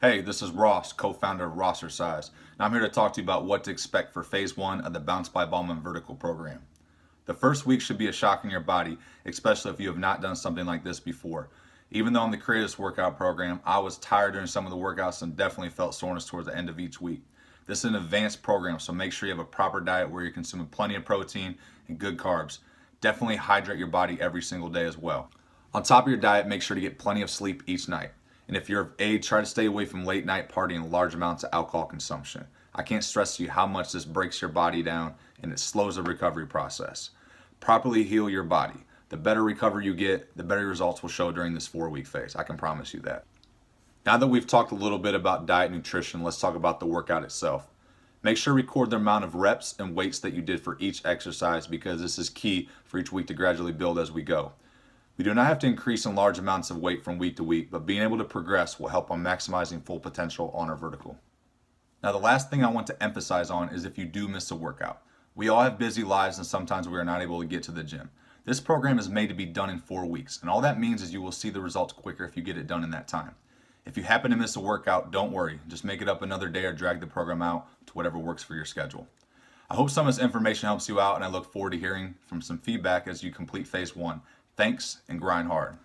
Hey, this is Ross, co-founder of Ross Size, and I'm here to talk to you about what to expect for phase one of the Bounce by Bauman vertical program. The first week should be a shock in your body, especially if you have not done something like this before. Even though I'm the creator of this workout program, I was tired during some of the workouts and definitely felt soreness towards the end of each week. This is an advanced program, so make sure you have a proper diet where you're consuming plenty of protein and good carbs. Definitely hydrate your body every single day as well. On top of your diet, make sure to get plenty of sleep each night. And if you're of age, try to stay away from late night partying and large amounts of alcohol consumption. I can't stress to you how much this breaks your body down and it slows the recovery process. Properly heal your body. The better recovery you get, the better results will show during this 4-week phase. I can promise you that. Now that we've talked a little bit about diet and nutrition, let's talk about the workout itself. Make sure to record the amount of reps and weights that you did for each exercise because this is key for each week to gradually build as we go. We do not have to increase in large amounts of weight from week to week, but being able to progress will help on maximizing full potential on our vertical. Now, the last thing I want to emphasize on is if you do miss a workout. We all have busy lives and sometimes we are not able to get to the gym. This program is made to be done in 4 weeks, and all that means is you will see the results quicker if you get it done in that time. If you happen to miss a workout, don't worry. Just make it up another day or drag the program out to whatever works for your schedule. I hope some of this information helps you out, and I look forward to hearing from some feedback as you complete phase one. Thanks, and grind hard.